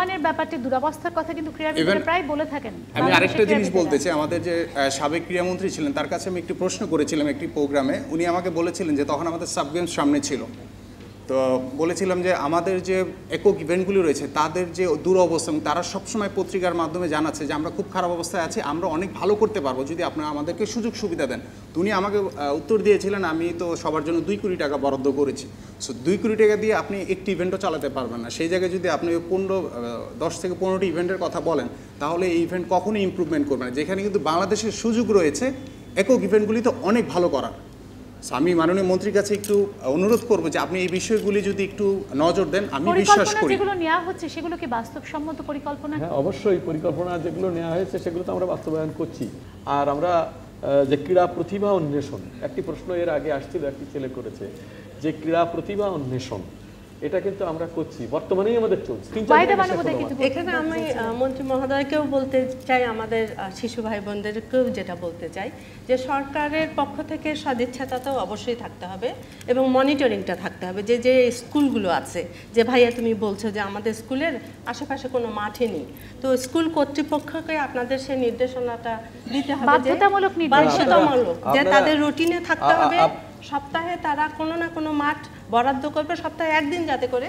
উন্নয়নের ব্যাপারটি দুরবস্থার কথা কিন্তু ক্রীড়াবিদরা প্রায় বলে থাকেন। আমি আরেকটা জিনিস বলতে চাই, আমাদের যে সাবেক ক্রীড়ামন্ত্রী ছিলেন তার কাছে আমি একটি প্রশ্ন করেছিলাম একটি প্রোগ্রামে, উনি আমাকে বলেছিলেন যে তখন আমাদের সাব গেমস সামনে ছিল, তো বলেছিলাম যে আমাদের যে একক ইভেন্টগুলি রয়েছে তাদের যে দুরবস্থা, তারা সবসময় পত্রিকার মাধ্যমে জানাচ্ছে যে আমরা খুব খারাপ অবস্থায় আছি, আমরা অনেক ভালো করতে পারবো যদি আপনারা আমাদেরকে সুযোগ সুবিধা দেন। তো উনি আমাকে উত্তর দিয়েছিলেন আমি তো সবার জন্য 2 কোটি টাকা বরাদ্দ করেছি, সো 2 কোটি টাকা দিয়ে আপনি একটি ইভেন্টও চালাতে পারবেন না। সেই জায়গায় যদি আপনি 10 থেকে 15টি ইভেন্টের কথা বলেন তাহলে এই ইভেন্ট কখনোই ইমপ্রুভমেন্ট করবে না, যেখানে কিন্তু বাংলাদেশের সুযোগ রয়েছে একক ইভেন্টগুলিতে অনেক ভালো করার। আমি মাননীয় মন্ত্রীর কাছে একটু অনুরোধ করবো যে আপনি এই বিষয়গুলি যদি একটু নজর দেন, আমি বিশ্বাস করি যেগুলো নেওয়া হচ্ছে সেগুলো কি বাস্তবসম্মত পরিকল্পনা? হ্যাঁ, অবশ্যই পরিকল্পনা যেগুলো নেওয়া হয়েছে সেগুলো তো আমরা বাস্তবায়ন করছি। আর আমরা যে ক্রীড়া প্রতিভা অন্বেষণ, একটি প্রশ্ন এর আগে আসছিল, একটি ছেলে করেছে যে ক্রীড়া প্রতিভা অন্বেষণ, এটা কিন্তু আমরা করছি, বর্তমানেই আমাদের চলছে। এখানে আমি মন্ত্রী মহোদয়কেও বলতে চাই, আমাদের শিশু ভাই বোনদেরকেও যেটা বলতে চাই যে সরকারের পক্ষ থেকে সদিচ্ছাটা তো অবশ্যই থাকতে হবে এবং মনিটরিংটা থাকতে হবে। যে যে স্কুলগুলো আছে, যে ভাইয়া তুমি বলছো যে আমাদের স্কুলের আশেপাশে কোনো মাঠে নেই, তো স্কুল কর্তৃপক্ষকে আপনাদের সেই নির্দেশনাটা দিতে হবে, বাধ্যতামূলক যে তাদের রুটিনে থাকতে হবে, সপ্তাহে তারা কোনো না কোনো মাঠ বরাদ্দ করবে, সপ্তাহে একদিন যাতে করে।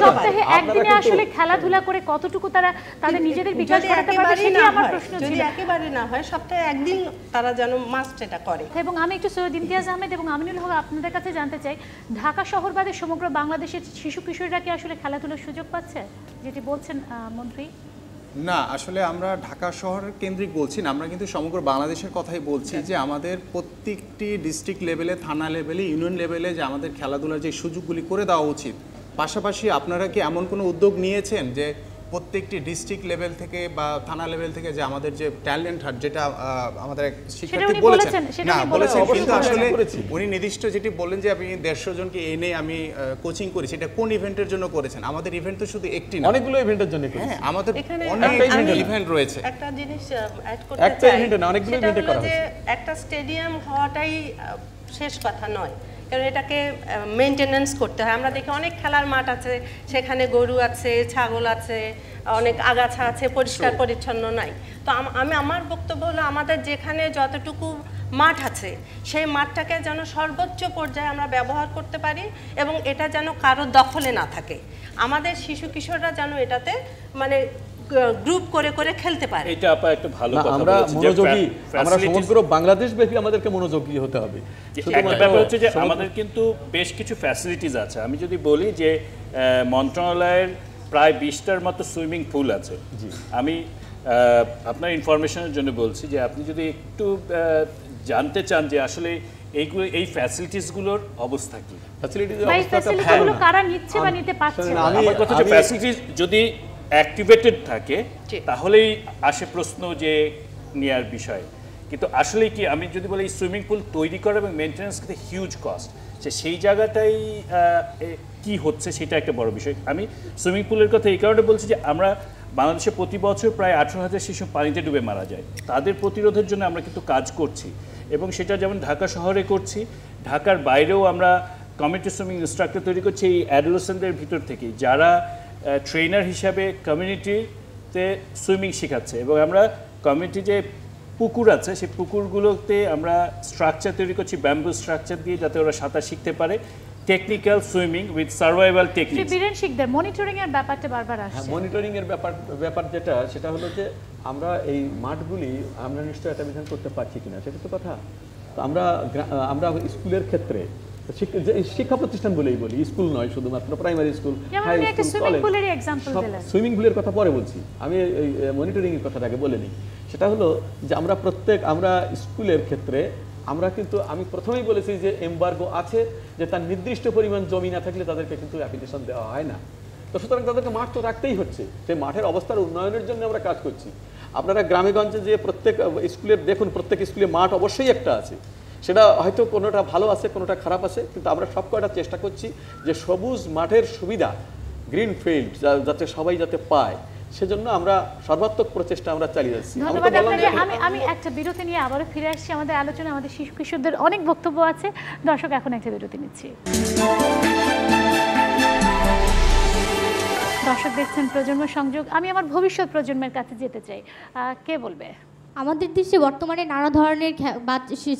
সপ্তাহে একদিনে আসলে খেলাধুলা করে কতটুকু তারা তাদের নিজেদের বিকাশ করতে পারবে সেটা আমার প্রশ্ন ছিল। যদি একেবারে না হয় সপ্তাহে একদিন তারা যেন মাস্ট এটা করে। এবং আমি একটু সৈয়দ ইমতিয়াজ আহমেদ এবং আমিনুল হক আপনাদের কাছে জানতে চাই, ঢাকা শহর বাদে সমগ্র বাংলাদেশের শিশু কিশোররা কি আসলে খেলাধুলার সুযোগ পাচ্ছে যেটি বলছেন মন্ত্রী? না, আসলে আমরা ঢাকা শহর কেন্দ্রিক বলছি না, আমরা কিন্তু সমগ্র বাংলাদেশের কথাই বলছি যে আমাদের প্রত্যেকটি ডিস্ট্রিক্ট লেভেলে, থানা লেভেলে, ইউনিয়ন লেভেলে যে আমাদের খেলাধুলার যে সুযোগগুলি করে দেওয়া উচিত। পাশাপাশি আপনারা কি এমন কোনো উদ্যোগ নিয়েছেন যে প্রত্যেকটি ডিস্ট্রিক্ট লেভেল থেকে বা থানা লেভেল থেকে যে আমাদের যে ট্যালেন্ট হাট, যেটা আমাদের শিক্ষার্থী বলেছেন, না বলেছেন, কিন্তু আসলে উনি নির্দিষ্ট যেটি বললেন যে আমি 150 জনকে এনে আমি কোচিং করি, সেটা কোন ইভেন্টের জন্য করেছেন? আমাদের ইভেন্ট তো শুধু একটি না, অনেকগুলো ইভেন্টের জন্য। হ্যাঁ, আমাদের অনেক ইভেন্ট রয়েছে। একটা জিনিস অ্যাড করতে চাই, একটা ইভেন্টে না অনেকগুলো ইভেন্টে করা হয়েছে। একটা স্টেডিয়াম হওয়াটাই শেষ কথা নয়, কারণ এটাকে মেনটেনেন্স করতে হয়। আমরা দেখি অনেক খেলার মাঠ আছে, সেখানে গরু আছে, ছাগল আছে, অনেক আগাছা আছে, পরিষ্কার পরিচ্ছন্ন নাই। তো আমার বক্তব্য হলো আমাদের যেখানে যতটুকু মাঠ আছে সেই মাঠটাকে যেন সর্বোচ্চ পর্যায়ে আমরা ব্যবহার করতে পারি এবং এটা যেন কারো দখলে না থাকে। আমাদের শিশু কিশোররা যেন এটাতে মানে গ্রুপ করে করে খেলতে পারে। এটা আপা একটা ভালো কথা আমরা মনোযোগী, আমরা সমগ্র বাংলাদেশ ব্যাপী আমাদেরকে মনোযোগী হতে হবে। একটা ব্যাপার হচ্ছে যে আমাদের কিন্তু বেশ কিছু ফ্যাসিলিটিস আছে। আমি যদি বলি যে মন্ত্রণালয়ের প্রায় 20টার মতো সুইমিং পুল আছে। আমি আপনার ইনফরমেশনের জন্য বলছি যে আপনি যদি একটু জানতে চান যে আসলে এইগুলো, এই ফ্যাসিলিটিসগুলোর অবস্থা কি, ফ্যাসিলিটিসগুলো কারা নিচ্ছে বা নিতে পারছে, আমার কথা হচ্ছে ফ্যাসিলিটিস যদি অ্যাক্টিভেটেড থাকে তাহলেই আসে প্রশ্ন যে নেওয়ার বিষয়। কিন্তু আসলে কি, আমি যদি বলি সুইমিং পুল তৈরি করা এবং মেনটেন্যান্স কিন্তু হিউজ কস্ট, সেই জায়গাটাই কি হচ্ছে সেটা একটা বড় বিষয়। আমি সুইমিং পুলের কথা এই কারণে বলছি যে আমরা বাংলাদেশে প্রতি বছর প্রায় 18,000 শিশু পানিতে ডুবে মারা যায়। তাদের প্রতিরোধের জন্য আমরা কিন্তু কাজ করছি এবং সেটা যেমন ঢাকা শহরে করছি, ঢাকার বাইরেও আমরা কমিউনিটি সুইমিং ইনস্ট্রাক্টর তৈরি করছি এই অ্যাডোলেসেন্টদের ভিতর থেকে, যারা ট্রেনার হিসাবে কমিউনিটিতে সুইমিং শেখাচ্ছে। এবং আমরা কমিউনিটি যে পুকুর আছে সেই পুকুরগুলোতে আমরা স্ট্রাকচার তৈরি করছি, ব্যাম্বু স্ট্রাকচার দিয়ে, যাতে ওরা সাঁতার শিখতে পারে, technical swimming with survival technique. Biren Sikdar, monitoring এর ব্যাপারটা বারবার আসছে। মনিটরিং এর ব্যাপার যেটা, সেটা হলো যে আমরা এই মাঠগুলি আমরা নিশ্চয়ই এটা বিধান করতে পারছি কিনা সেটা তো কথা। তো আমরা স্কুলের ক্ষেত্রে শিক্ষা প্রতিষ্ঠান বলেই বলি, স্কুল নয় শুধুমাত্র, primary school, high school, college, swimming পুলের কথা পরে বলছি, আমি এই মনিটরিং এর কথাটা আগে বলে নিই। সেটা হলো যে আমরা স্কুলের ক্ষেত্রে আমরা কিন্তু, আমি প্রথমেই বলেছি যে এমবার্গো আছে, যে তার নির্দিষ্ট পরিমাণ জমি না থাকলে তাদেরকে কিন্তু অ্যাপ্লিকেশন দেওয়া হয় না। তো সুতরাং তাদেরকে মাঠ তো রাখতেই হচ্ছে, সেই মাঠের অবস্থার উন্নয়নের জন্য আমরা কাজ করছি। আপনারা গ্রামেগঞ্জে যে প্রত্যেক স্কুলের দেখুন, প্রত্যেক স্কুলে মাঠ অবশ্যই একটা আছে, সেটা হয়তো কোনোটা ভালো আছে, কোনোটা খারাপ আছে, কিন্তু আমরা সব কয়টা চেষ্টা করছি যে সবুজ মাঠের সুবিধা, গ্রিন ফিল্ড যাতে সবাই যাতে পায়, সেজন্য আমরা সর্বাত্মক প্রচেষ্টা আমরা চালিয়ে যাচ্ছি। আমি একটা বিরতি নিয়ে আবারও ফিরে আসছি আমাদের আলোচনা। আমাদের শিশু কিশোরদের অনেক বক্তব্য আছে। দর্শক, এখন একটা বিরতি নিচ্ছি। দর্শক দেখছেন প্রজন্ম সংযোগ। আমি আমার ভবিষ্যৎ প্রজন্মের কাছে যেতে চাই, কে বলবে? আমাদের দেশে বর্তমানে নানা ধরনের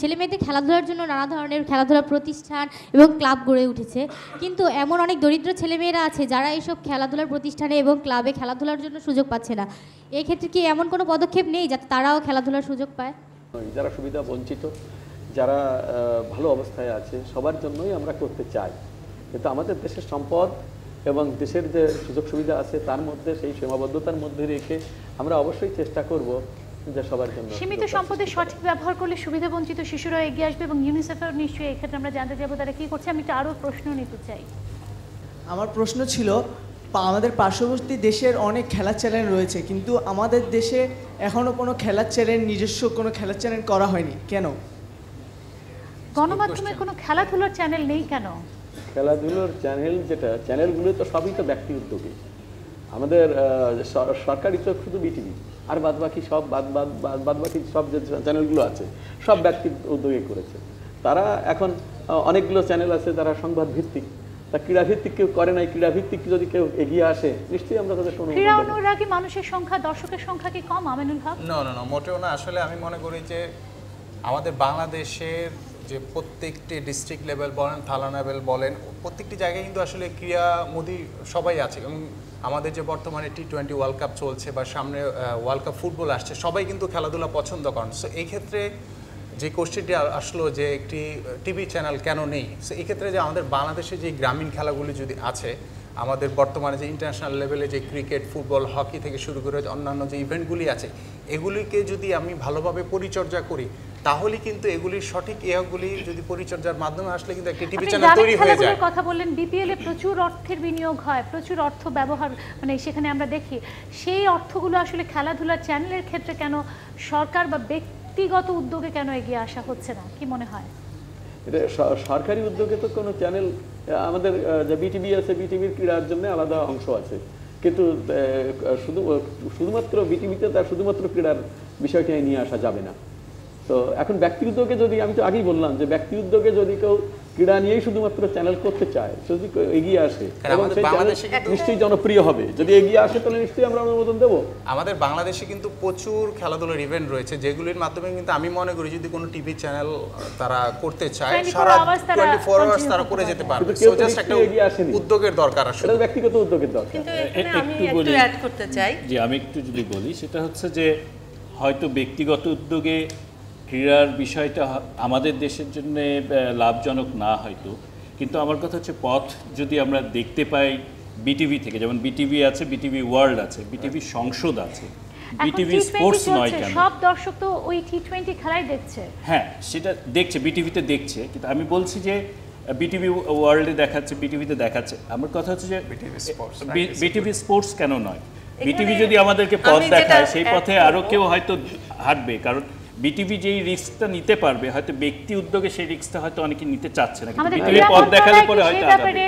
ছেলেমেয়েদের খেলাধুলার জন্য নানা ধরনের খেলাধুলা প্রতিষ্ঠান এবং ক্লাব গড়ে উঠেছে, কিন্তু এমন অনেক দরিদ্র ছেলেমেয়েরা আছে যারা এইসব খেলাধুলার প্রতিষ্ঠানে এবং ক্লাবে খেলাধুলার জন্য সুযোগ পাচ্ছে না। এই ক্ষেত্রে কি এমন কোনো পদক্ষেপ নেই যাতে তারাও খেলাধুলার সুযোগ পায়? যারা সুবিধা বঞ্চিত, যারা ভালো অবস্থায় আছে, সবার জন্যই আমরা করতে চাই, কিন্তু আমাদের দেশের সম্পদ এবং দেশের যে সুযোগ সুবিধা আছে তার মধ্যে সেই সীমাবদ্ধতার মধ্যে রেখে আমরা অবশ্যই চেষ্টা করব যে সবার জন্য সীমিত সম্পদের সঠিক ব্যবহার করলে সুবিধাবঞ্চিত শিশুরা এগিয়ে আসবে, এবং ইউনিসেফের নিশ্চয়ই এই ক্ষেত্রে আমরা জানতে যাবো তারা কী করছে। আমি একটা আরও প্রশ্ন নিতে চাই। আমার প্রশ্ন ছিল, আমাদের পার্শ্ববর্তী দেশের অনেক খেলার চ্যানেল রয়েছে, কিন্তু আমাদের দেশে এখনও কোনো খেলার চ্যানেল, নিজস্ব কোনো খেলার চ্যানেল করা হয়নি, কেন? গণমাধ্যমে কোনো খেলাধুলার চ্যানেল নেই কেন? খেলাধুলোর চ্যানেল, যেটা চ্যানেলগুলো তো সবই তো ব্যক্তি উদ্যোগী। আমাদের সরকারি চোখ শুধু বিটিভি, আর বাদবাকি সব বাদবাকি সব যে চ্যানেলগুলো আছে সব ব্যক্তি উদ্যোগে করেছে। তারা এখন অনেকগুলো চ্যানেল আছে যারা সংবাদ ভিত্তিক, তা ক্রীড়া ভিত্তিক কেউ করে নাই। ক্রীড়া ভিত্তিক যদি কেউ এগিয়ে আসে নিশ্চয়ই আমরা তাদের কোনো ক্রীড়া অনুরাগী মানুষের সংখ্যা, দর্শকের সংখ্যা কি কম আমিনুল হক? না, মোটেও না। আসলে আমি মনে করি যে আমাদের বাংলাদেশের যে প্রত্যেকটি ডিস্ট্রিক্ট লেভেল বলেন, থানা লেভেল বলেন, প্রত্যেকটি জায়গায় কিন্তু আসলে ক্রীড়ামোদী সবাই আছে। এবং আমাদের যে বর্তমানে T20 ওয়ার্ল্ড কাপ চলছে বা সামনে ওয়ার্ল্ড কাপ ফুটবল আসছে, সবাই কিন্তু খেলাধুলা পছন্দ করেন। সো এই ক্ষেত্রে যে কোশ্চেনটি আসলো যে একটি টিভি চ্যানেল কেন নেই, সো এই ক্ষেত্রে যে আমাদের বাংলাদেশে যে গ্রামীণ খেলাগুলি যদি আছে, আমাদের বর্তমানে যে ইন্টারন্যাশনাল লেভেলে যে ক্রিকেট, ফুটবল, হকি থেকে শুরু করে অন্যান্য যে ইভেন্টগুলি আছে, এগুলিকে যদি আমি ভালোভাবে পরিচর্যা করি, তাহলে কিন্তু এগুলির সঠিক ইয়েগুলি যদি পরিচর্যার মাধ্যমে আসলে কিন্তু একটি টিভি চ্যানেল তৈরি হয়ে যায়। কথা বললেন বিপিএল এ প্রচুর অর্থের বিনিয়োগ হয়, প্রচুর অর্থ ব্যবহার, মানে সেখানে আমরা দেখি সেই অর্থগুলো আসলে খেলাধুলার চ্যানেলের ক্ষেত্রে কেন সরকার বা ব্যক্তিগত উদ্যোগে কেন এগিয়ে আসা হচ্ছে না, কি মনে হয়? এটা সরকারি উদ্যোগে তো কোনো চ্যানেল, আমাদের যে বিটিভি আছে, বিটিভির ক্রীড়ার জন্য আলাদা অংশ আছে, কিন্তু শুধুমাত্র বিটিভিতে তার শুধুমাত্র ক্রীড়ার বিষয়টি নিয়ে আসা যাবে না। তো এখন ব্যক্তি উদ্যোগে যদি, আমি তো আগেই বললাম যে ব্যক্তি উদ্যোগে যদি কেউ ক্রীড়া নিয়েই শুধুমাত্র চ্যানেল করতে চায়, যদি এগিয়ে আসে এবং সেই চ্যানেল নিশ্চয়ই জনপ্রিয় হবে, যদি এগিয়ে আসে তাহলে নিশ্চয়ই আমরা অনুমোদন দেবো। আমাদের বাংলাদেশে কিন্তু প্রচুর খেলাধুলার ইভেন্ট রয়েছে, যেগুলির মাধ্যমে কিন্তু আমি মনে করি যদি কোনো টিভি চ্যানেল তারা করতে চায়, সারা 24 আওয়ার্স তারা করে যেতে পারবে। সো জাস্ট একটা উদ্যোগের দরকার, আসলে ব্যক্তিগত উদ্যোগের দরকার। কিন্তু এখানে আমি একটু অ্যাড করতে চাই, যে আমি একটু যদি বলি, সেটা হচ্ছে যে হয়তো ব্যক্তিগত উদ্যোগে ক্রীড়ার বিষয়টা আমাদের দেশের জন্য লাভজনক না হয়তো, কিন্তু আমার কথা হচ্ছে পথ যদি আমরা দেখতে পাই বিটিভি থেকে, যেমন বিটিভি আছে, বিটিভি ওয়ার্ল্ড আছে, বিটিভি সংসদ আছে, বিটিভি স্পোর্টস নয় কেন? সব দর্শক তো ওই T20 খেলাই দেখছে। হ্যাঁ, সেটা দেখছে, বিটিভিতে দেখছে, কিন্তু আমি বলছি যে বিটিভি ওয়ার্ল্ডে দেখাচ্ছে, বিটিভিতে দেখাচ্ছে। আমার কথা হচ্ছে যে বিটিভি স্পোর্টস কেন নয়? বিটিভি যদি আমাদেরকে পথ দেখায়, সেই পথে আরো কেউ হয়তো হাঁটবে, কারণ বিটিভি যেই রিস্কটা নিতে পারবে, হয়তো ব্যক্তি উদ্যোগে সেই রিস্কটা হয়তো অনেকে নিতে চাচ্ছে না, কিন্তু বিটিভি পথ দেখালে পরে হয়তো আগাবে।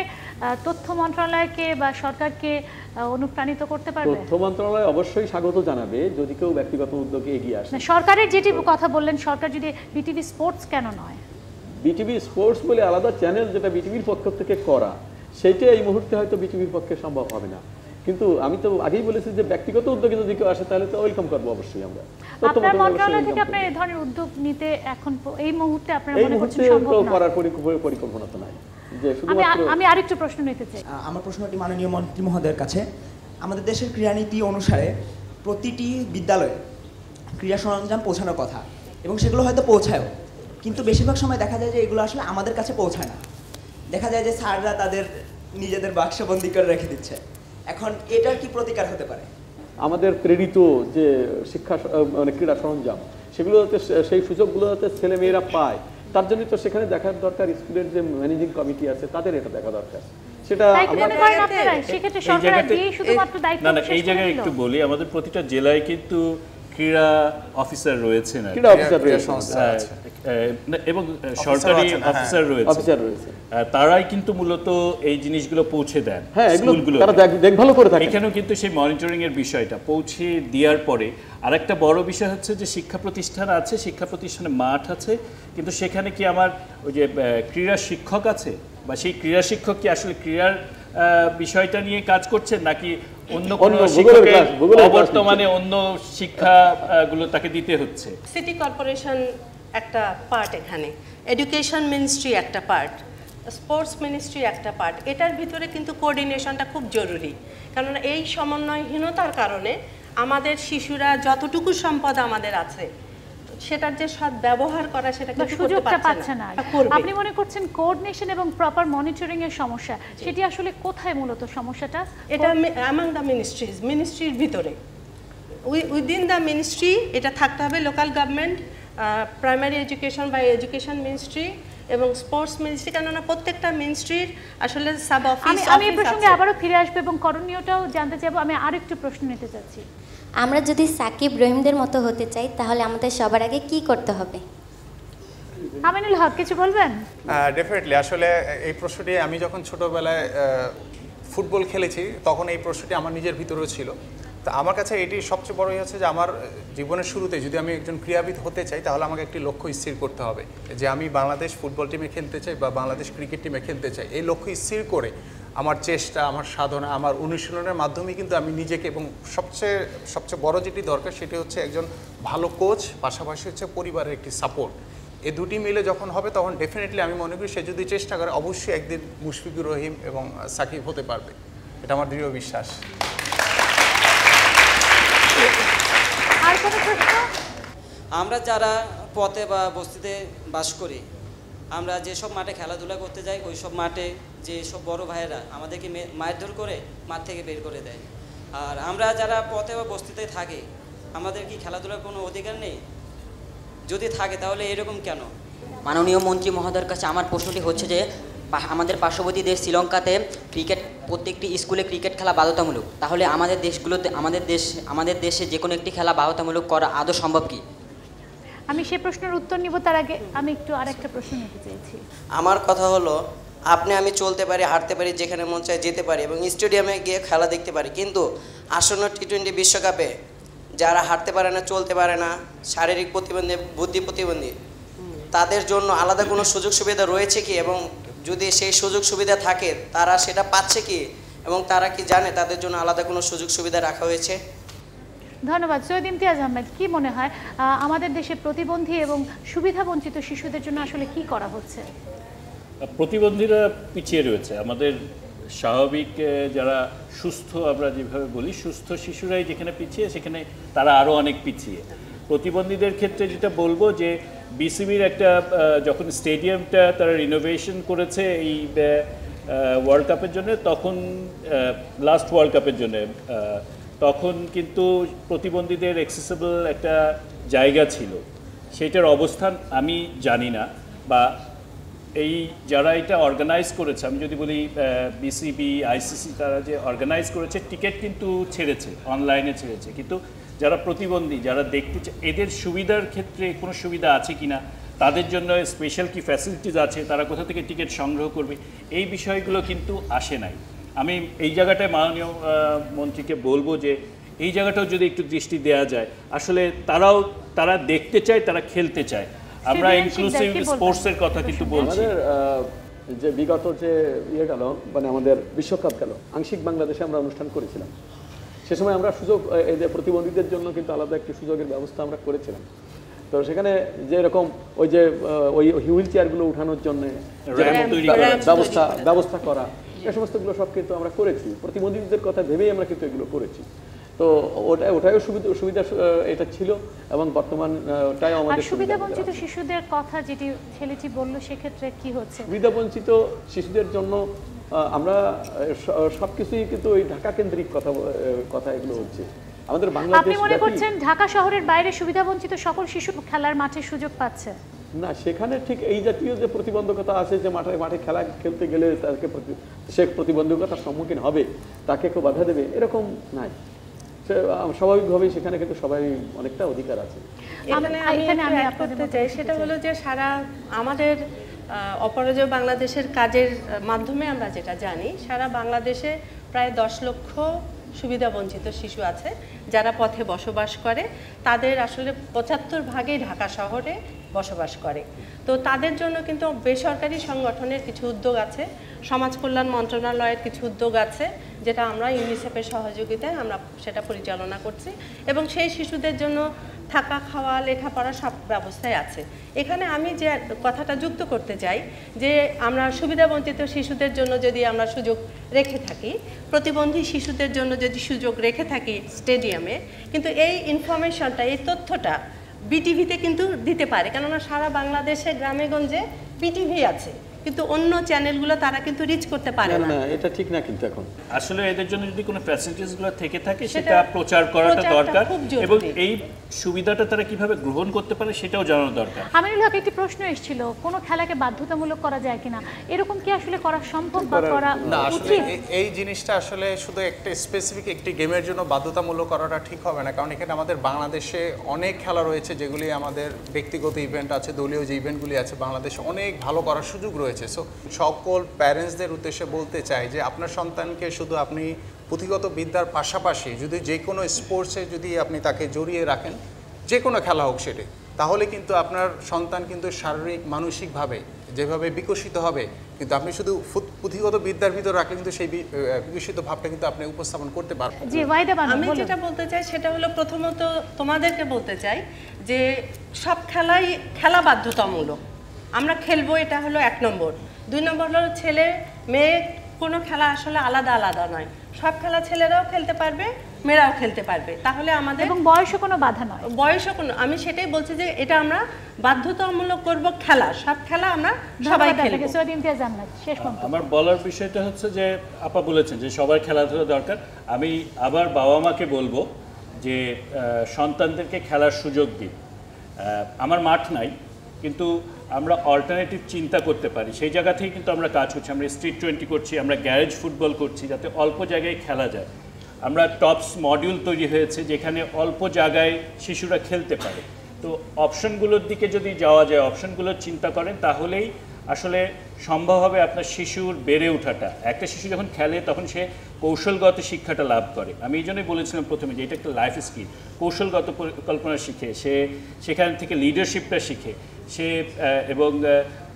তথ্য মন্ত্রণালয়কে বা সরকারকে অনুপ্রাণিত করতে পারবে। তথ্য মন্ত্রণালয় অবশ্যই স্বাগত জানাবে যদি কেউ ব্যক্তিগত উদ্যোগে এগিয়ে আসে। সরকারের যেটি কথা বললেন, সরকার যদি বিটিভি স্পোর্টস কেন নয়? বিটিভি স্পোর্টস বলে আলাদা চ্যানেল যেটা বিটিভির পক্ষ থেকে করা, সেইটা এই মুহূর্তে হয়তো বিটিভির পক্ষে সম্ভব হবে না, কিন্তু আমি তো আগেই বলেছি যে ব্যক্তিগত উদ্যোগে যদি কেউ আসে তাহলে তো ওয়েলকাম করবো অবশ্যই আমরা। আপনার মন্ত্রণালয় থেকে আপনার এই ধরনের উদ্যোগ নিতে এখন এই মুহূর্তে আপনারা মনে করছেন সম্ভব না? করার পরিকল্পনা তো নাই। যে শুধুমাত্র আমি আরেকটু প্রশ্ন নিতে চাই। আমার প্রশ্নটি মাননীয় মন্ত্রী মহোদয়ের কাছে। আমাদের দেশের ক্রীড়ানীতি অনুসারে প্রতিটি বিদ্যালয়ে ক্রীড়া সরঞ্জাম পৌঁছানোর কথা, এবং সেগুলো হয়তো পৌঁছায়ও, কিন্তু বেশিরভাগ সময় দেখা যায় যে এগুলো আসলে আমাদের কাছে পৌঁছায় না। দেখা যায় যে স্যাররা তাদের নিজেদের বাক্সবন্দি করে রেখে দিচ্ছে। এখন এটার কি প্রতিকার হতে পারে? আমাদের প্রেরিত যে শিক্ষা মানে ক্রীড়া সরঞ্জাম, সেগুলো যাতে সেই সুযোগগুলো যাতে ছেলেমেয়েরা পায়, তার জন্য তো সেখানে দেখার দরকার স্কুলের যে ম্যানেজিং কমিটি আছে তাদের এটা দেখা দরকার। সেটা এই জায়গায় একটু বলি, আমাদের প্রতিটা জেলায় কিন্তু ক্রীড়া অফিসার রয়েছে না, ক্রীড়া অফিসার রয়েছে এবং সরকারি অফিসার রয়েছে, তারাই কিন্তু মূলত এই জিনিসগুলো পৌঁছে দেন স্কুলগুলো। দেখভাল করে থাকে। এখানেও কিন্তু সেই মনিটরিং এর বিষয়টা পৌঁছে দেওয়ার পরে আরেকটা বড় বিষয় হচ্ছে যে শিক্ষা প্রতিষ্ঠান আছে, শিক্ষা প্রতিষ্ঠানে মাঠ আছে, কিন্তু সেখানে কি আমার ওই যে ক্রীড়া শিক্ষক আছে, বা সেই ক্রীড়া শিক্ষক কি আসলে ক্রীড়ার বিষয়টা নিয়ে কাজ করছেন, নাকি অন্য কোনো শিক্ষকের বর্তমানে অন্য শিক্ষাগুলো তাকে দিতে হচ্ছে। সিটি কর্পোরেশন একটা পার্ট, এখানে এডুকেশন মিনিস্ট্রি একটা পার্ট, স্পোর্টস মিনিস্ট্রি একটা পার্ট। এটার ভিতরে কিন্তু কোঅর্ডিনেশনটা খুব জরুরি, কারণ এই সমন্বয়হীনতার কারণে আমাদের শিশুরা যতটুকু সম্পদ আমাদের আছে সেটার যে সৎ ব্যবহার করা সেটা কিন্তু সুযোগটা পাচ্ছে না। আপনি মনে করছেন কোঅর্ডিনেশন এবং প্রপার মনিটরিং এর সমস্যা, সেটি আসলে কোথায় মূলত সমস্যাটা? এটা অ্যামাং দ্য মিনিস্ট্রির ভিতরে, উইদিন দ্য মিনিস্ট্রি এটা থাকতে হবে। লোকাল গভর্নমেন্ট, প্রাইমারি এডুকেশন বা এডুকেশন মিনিস্ট্রি এবং স্পোর্টস মিনিস্ট্রি, কেননা প্রত্যেকটা মিনিস্ট্রির আসলে সাব অফিস। আমি এই প্রসঙ্গে আবারও ফিরে আসবো এবং করণীয়টাও জানতে চাইবো। আমি আরেকটু প্রশ্ন নিতে চাচ্ছি। আমরা যদি সাকিব রহিমদের মতো হতে চাই তাহলে আমাদের সবার আগে কি করতে হবে? আমিনুল হক, কিছু বলবেন? ডেফিনেটলি। আসলে এই প্রশ্নটি আমি যখন ছোটোবেলায় ফুটবল খেলেছি তখন এই প্রশ্নটি আমার নিজের ভিতরেও ছিল। তো আমার কাছে এটি সবচেয়ে বড়ই হচ্ছে যে আমার জীবনের শুরুতে যদি আমি একজন ক্রীড়াবিদ হতে চাই তাহলে আমাকে একটি লক্ষ্য স্থির করতে হবে যে আমি বাংলাদেশ ফুটবল টিমে খেলতে চাই বা বাংলাদেশ ক্রিকেট টিমে খেলতে চাই। এই লক্ষ্য স্থির করে আমার চেষ্টা, আমার সাধনা, আমার অনুশীলনের মাধ্যমে কিন্তু আমি নিজেকে, এবং সবচেয়ে বড় যেটি দরকার সেটি হচ্ছে একজন ভালো কোচ, পাশাপাশি হচ্ছে পরিবারের একটি সাপোর্ট। এই দুটি মিলে যখন হবে তখন ডেফিনেটলি আমি মনে করি সে যদি চেষ্টা করে অবশ্যই একদিন মুশফিকুর রহিম এবং সাকিব হতে পারবে। এটা আমার দৃঢ় বিশ্বাস। আমরা যারা পথে বা বস্তিতে বাস করি, আমরা যেসব মাঠে খেলাধুলা করতে যাই ওই সব মাঠে যেসব বড় ভাইয়েরা আমাদেরকে মারধর করে মাঠ থেকে বের করে দেয়। আর আমরা যারা পথে বা বস্তিতে থাকি আমাদের কি খেলাধুলার কোনো অধিকার নেই? যদি থাকে তাহলে এরকম কেন? মাননীয় মন্ত্রী মহোদয়ের কাছে আমার প্রশ্নটি হচ্ছে যে আমাদের পার্শ্ববর্তী দেশ শ্রীলঙ্কাতে প্রত্যেকটি স্কুলে ক্রিকেট খেলা বাধ্যতামূলক, তাহলে আমাদের দেশগুলোতে আমাদের দেশে যে কোনো একটি খেলা বাধ্যতামূলক করা আদৌ সম্ভব কি? আমি সেই প্রশ্নের উত্তর নিব, তার আগে আমি একটু আরেকটা প্রশ্ন নিতে চাইছি। আমার কথা হলো, আমি চলতে পারি, হাঁটতে পারি, যেখানে মন চায় যেতে পারি এবং স্টেডিয়ামে গিয়ে খেলা দেখতে পারি, কিন্তু আসন্ন টি-20 বিশ্বকাপে যারা হাঁটতে পারে না, চলতে পারে না, শারীরিক প্রতিবন্ধী, বুদ্ধি প্রতিবন্ধী, তাদের জন্য আলাদা কোনো সুযোগ সুবিধা রয়েছে কি? এবং যদি সেই সুযোগ সুবিধা থাকে তারা সেটা পাচ্ছে কি? এবং তারা কি জানে তাদের জন্য আলাদা কোনো সুযোগ সুবিধা রাখা হয়েছে? ধন্যবাদ। সৈয়দ ইমতিয়াজ আহমেদ, কি মনে হয় আমাদের দেশে প্রতিবন্ধী এবং সুবিধাবঞ্চিত শিশুদের জন্য আসলে কি করা হচ্ছে? প্রতিবন্ধীরা পিছিয়ে রয়েছে। আমাদের স্বাভাবিক যারা সুস্থ, আমরা যেভাবে বলি সুস্থ শিশুরাই যেখানে পিছিয়ে সেখানে তারা আরও অনেক পিছিয়ে। প্রতিবন্ধীদের ক্ষেত্রে যেটা বলবো যে বিসিবির একটা যখন স্টেডিয়ামটা তারা রিনোভেশন করেছে এই ওয়ার্ল্ড কাপের জন্য, তখন লাস্ট ওয়ার্ল্ড কাপের জন্য, তখন কিন্তু প্রতিবন্ধীদের অ্যাক্সেসিবল একটা জায়গা ছিল। সেটার অবস্থান আমি জানি না, বা এই যারা এটা অর্গানাইজ করেছে, আমি যদি বলি বিসিবি, আইসিসি, তারা যে অর্গানাইজ করেছে, টিকিট কিন্তু ছেড়েছে, অনলাইনে ছেড়েছে, কিন্তু যারা প্রতিবন্ধী, যারা দেখতে চায়, এদের সুবিধার ক্ষেত্রে কোনো সুবিধা আছে কিনা, তাদের জন্য স্পেশাল কি ফ্যাসিলিটিস আছে, তারা কোথা থেকে টিকিট সংগ্রহ করবে, এই বিষয়গুলো কিন্তু আসে নাই। আমি এই জায়গাটায় মাননীয় মন্ত্রীকে বলবো যে এই জায়গাটাও যদি একটু দৃষ্টি দেওয়া যায়, আসলে তারা দেখতে চায়, তারা খেলতে চায়। আমরা ইনক্লুসিভ স্পোর্টসের কথা কিন্তু বলছি। যে বিগত যে গেল, মানে আমাদের বিশ্বকাপ গেল, আংশিক বাংলাদেশে আমরা অনুষ্ঠান করেছিলাম। সে সময় আমরা সুযোগ, এই যে প্রতিবন্ধীদের জন্য কিন্তু আলাদা একটি সুযোগের ব্যবস্থা আমরা করেছিলাম। তো সেখানে যে এরকম ওই হুইল চেয়ারগুলো উঠানোর জন্য ব্যবস্থা করা, এই সমস্তগুলো সব কিন্তু আমরা করেছি। প্রতিবন্ধীদের কথা ভেবেই আমরা কিন্তু এগুলো করেছি। তো ওটাও সুবিধা এটা ছিল, এবং বর্তমানটাও আমাদের সুবিধাবঞ্চিত শিশুদের কথা যেটি ছেলেটি বললো, সেক্ষেত্রে কি হচ্ছে? সুবিধাবঞ্চিত শিশুদের জন্য আমরা সবকিছুই কিন্তু ওই ঢাকা কেন্দ্রিক কথা এগুলো হচ্ছে। আমাদের বাংলাদেশ, আপনি মনে করছেন ঢাকা শহরের বাইরে সুবিধাবঞ্চিত সকল শিশু খেলার মাঠে সুযোগ পাচ্ছে না? সেখানে ঠিক এই জাতীয় যে প্রতিবন্ধকতা আছে, যে মাঠে খেলা খেলতে গেলে তাকে সে প্রতিবন্ধকতার সম্মুখীন হবে, তাকে কেউ বাধা দেবে, এরকম নাই। স্বাভাবিকভাবেই সেখানে কিন্তু সবাই অনেকটা অধিকার আছে। আমি করতে চাই সেটা হলো যে সারা আমাদের অপরাজয় বাংলাদেশের কাজের মাধ্যমে আমরা যেটা জানি, সারা বাংলাদেশে প্রায় 10 লক্ষ সুবিধাবঞ্চিত শিশু আছে যারা পথে বসবাস করে। তাদের আসলে 75% ঢাকা শহরে বসবাস করে। তো তাদের জন্য কিন্তু বেসরকারি সংগঠনের কিছু উদ্যোগ আছে। সমাজ কল্যাণ মন্ত্রণালয়ের কিছু উদ্যোগ আছে যেটা আমরা ইউনিসেফের সহযোগিতায় আমরা সেটা পরিচালনা করছি, এবং সেই শিশুদের জন্য থাকা, খাওয়া, লেখাপড়া সব ব্যবস্থায় আছে। এখানে আমি যে কথাটা যুক্ত করতে চাই যে আমরা সুবিধাবঞ্চিত শিশুদের জন্য যদি আমরা সুযোগ রেখে থাকি, প্রতিবন্ধী শিশুদের জন্য যদি সুযোগ রেখে থাকি স্টেডিয়ামে, কিন্তু এই ইনফরমেশনটা, এই তথ্যটা বিটিভিতে কিন্তু দিতে পারে, কেননা সারা বাংলাদেশে গ্রামে গঞ্জে বিটিভি আছে, কিন্তু অন্য চ্যানেলগুলো তারা কিন্তু রিচ করতে পারে না। এটা ঠিক না, কিন্তু এখন আসলে এদের জন্য যদি কোনো ফ্যাসিলিটিসগুলো থেকে থাকে সেটা প্রচার করাটা দরকার, এবং এই সুবিধাটা তারা কিভাবে গ্রহণ করতে পারে সেটাও জানানো দরকার। আমিনুল হক, একটি প্রশ্ন এসেছিল, কোনো খেলাকে বাধ্যতামূলক করা যায় কিনা, এরকম কি আসলে করা সম্ভব বা করা উচিত? এই জিনিসটা আসলে শুধু একটা স্পেসিফিক একটি গেমের জন্য বাধ্যতামূলক করাটা ঠিক হবে না, কারণ এখানে আমাদের বাংলাদেশে অনেক খেলা রয়েছে যেগুলি আমাদের ব্যক্তিগত ইভেন্ট আছে, দলীয় যে ইভেন্টগুলি আছে, বাংলাদেশে অনেক ভালো করার সুযোগ রয়েছে। সো সকল প্যারেন্টসদের উদ্দেশ্যে বলতে চাই যে আপনার সন্তানকে শুধু আপনি পুঁথিগত বিদ্যার পাশাপাশি যদি যে কোনো স্পোর্টসে যদি আপনি তাকে জড়িয়ে রাখেন, যে কোনো খেলা হোক সেটি, তাহলে কিন্তু আপনার সন্তান কিন্তু শারীরিক মানসিকভাবে যেভাবে বিকশিত হবে, কিন্তু আপনি শুধু পুঁথিগত বিদ্যার ভিতর রাখলে কিন্তু সেই বিকশিত ভাবটা কিন্তু আপনি উপস্থাপন করতে পারবেন। আমি যেটা বলতে চাই সেটা হলো, প্রথমত তোমাদেরকে বলতে চাই যে সব খেলা বাধ্যতামূলক, আমরা খেলবো, এটা হলো 1 নম্বর। 2 নম্বর হলো ছেলে মেয়ে কোনো খেলা আসলে আলাদা আলাদা নয়, সব খেলা ছেলেরাও খেলতে পারবে, মেয়েরাও খেলতে পারবে, তাহলে আমাদের এবং বয়সে কোনো বাধা নয়, বয়সে কোনো, আমি সেটাই বলছি যে এটা আমরা বাধ্যতামূলক করব, খেলা সব খেলা আমরা সবাই খেলবো। আমার বলার বিষয়টা হচ্ছে যে আপা বলেছেন যে সবার খেলাধুলা দরকার, আমি আবার বাবা মাকে বলবো যে সন্তানদেরকে খেলার সুযোগ দিন। আমার মাঠ নাই, কিন্তু আমরা অল্টারনেটিভ চিন্তা করতে পারি, সেই জায়গা থেকে কিন্তু আমরা কাজ করছি। আমরা স্ট্রিট 20 করছি, আমরা গ্যারেজ ফুটবল করছি, যাতে অল্প জায়গায় খেলা যায়। আমরা টপস মডিউল তৈরি হয়েছে যেখানে অল্প জায়গায় শিশুরা খেলতে পারে। তো অপশনগুলোর দিকে যদি যাওয়া যায়, অপশনগুলোর চিন্তা করেন, তাহলেই আসলে সম্ভব হবে আপনার শিশুর বেড়ে ওঠাটা। একটা শিশু যখন খেলে তখন সে কৌশলগত শিক্ষাটা লাভ করে। আমি এই জন্যই বলেছিলাম প্রথমে যে এটা একটা লাইফ স্কিল, কৌশলগত পরিকল্পনা শিখে, সে সেখান থেকে লিডারশিপটা শিখে, সে এবং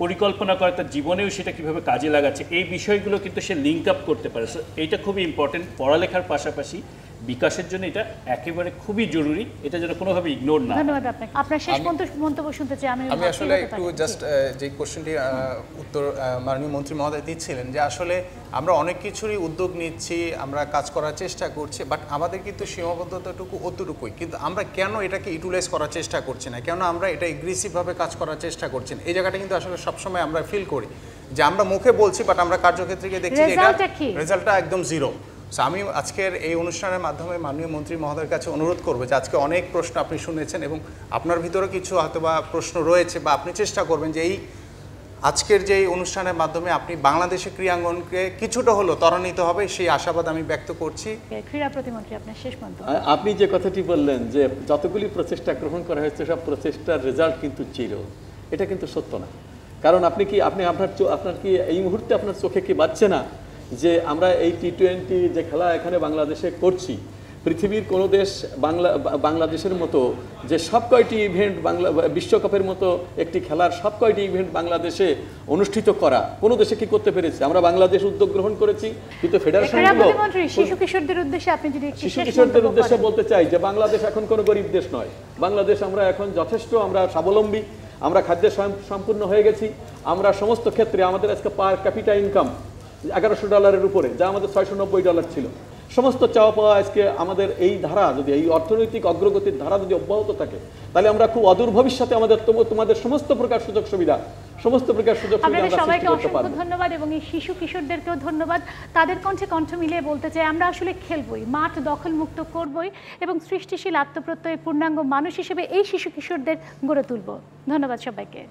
পরিকল্পনা করে তার জীবনেও সেটা কীভাবে কাজে লাগাচ্ছে, এই বিষয়গুলো কিন্তু সে লিঙ্ক আপ করতে পারে। সো এইটা খুবই ইম্পর্টেন্ট, পড়ালেখার পাশাপাশি বিকাশের জন্য এটা একেবারে খুবই জরুরি, এটা যেন কোনোভাবে ইগনোর না। ধন্যবাদ আপনাকে। আপনার শেষ মন্তব্য শুনতে চাই। আমি আসলে একটু জাস্ট যে কোশ্চেনটি উত্তর মাননীয় মন্ত্রী মহোদয় দিচ্ছিলেন যে আসলে আমরা অনেক কিছুরই উদ্যোগ নিচ্ছি, আমরা কাজ করার চেষ্টা করছি, বাট আমাদের কিন্তু সীমাবদ্ধতাটুকু অতটুকুই। কিন্তু আমরা কেন এটাকে ইউটিলাইজ করার চেষ্টা করছি না, কেন আমরা এটা এগ্রেসিভভাবে কাজ করার চেষ্টা করছি না, এই জায়গাটা কিন্তু আসলে সবসময় আমরা ফিল করি যে আমরা মুখে বলছি, বাট আমরা কার্যক্ষেত্রে গিয়ে দেখছি যে রেজাল্টটা একদম জিরো। সো আমি আজকের এই অনুষ্ঠানের মাধ্যমে মাননীয় মন্ত্রী মহোদয়ের কাছে অনুরোধ করবো যে আজকে অনেক প্রশ্ন আপনি শুনেছেন এবং আপনার ভিতরে কিছু হয়তো বা প্রশ্ন রয়েছে, বা আপনি চেষ্টা করবেন যে এই আজকের যে অনুষ্ঠানের মাধ্যমে আপনি বাংলাদেশের ক্রীড়াঙ্গনকে কিছুটা হলো ত্বরান্বিত হবে, সেই আশাবাদ আমি ব্যক্ত করছি। ক্রীড়া প্রতিমন্ত্রী, আপনার শেষ মন্তব্য। আপনি যে কথাটি বললেন যে যতগুলি প্রচেষ্টা গ্রহণ করা হয়েছে সব প্রচেষ্টার রেজাল্ট কিন্তু জিরো, এটা কিন্তু সত্য না। কারণ আপনি আপনার কি এই মুহূর্তে আপনার চোখে কি বাজছে না যে আমরা এই T20 যে খেলা এখানে বাংলাদেশে করছি, পৃথিবীর কোনো দেশ বাংলাদেশের মতো যে সব কয়টি ইভেন্ট বিশ্বকাপের মতো একটি খেলার সব কয়টি ইভেন্ট বাংলাদেশে অনুষ্ঠিত করা কোনো দেশে কি করতে পেরেছে? আমরা বাংলাদেশ উদ্যোগ গ্রহণ করেছি, কিন্তু ফেডারেশনগুলো শিশু কিশোরদের উদ্দেশ্যে বলতে চাই যে বাংলাদেশ এখন কোনো গরিব দেশ নয়। বাংলাদেশ আমরা এখন যথেষ্ট আমরা স্বাবলম্বী, আমরা খাদ্যে সম্পূর্ণ হয়ে গেছি। আমরা সমস্ত ক্ষেত্রে আমাদের আজকে পার ক্যাপিটা ইনকাম $1100 উপরে, যা আমাদের $690 ছিল। সমস্ত চাওয়া পাওয়া আজকে আমাদের এই ধারা, যদি এই অর্থনৈতিক অগ্রগতির ধারা যদি অব্যাহত থাকে, তাহলে আমরা খুব অদূর ভবিষ্যতে তোমাদের সমস্ত প্রকার সুযোগ সুবিধা সবাইকে অসংখ্য ধন্যবাদ, এবং এই শিশু কিশোরদেরকেও ধন্যবাদ। তাদের কণ্ঠে কণ্ঠ মিলিয়ে বলতে চাই আমরা আসলে খেলবই, মাঠ দখল মুক্ত করবই, এবং সৃষ্টিশীল আত্মপ্রত্যয় পূর্ণাঙ্গ মানুষ হিসেবে এই শিশু কিশোরদের গড়ে তুলব। ধন্যবাদ সবাইকে।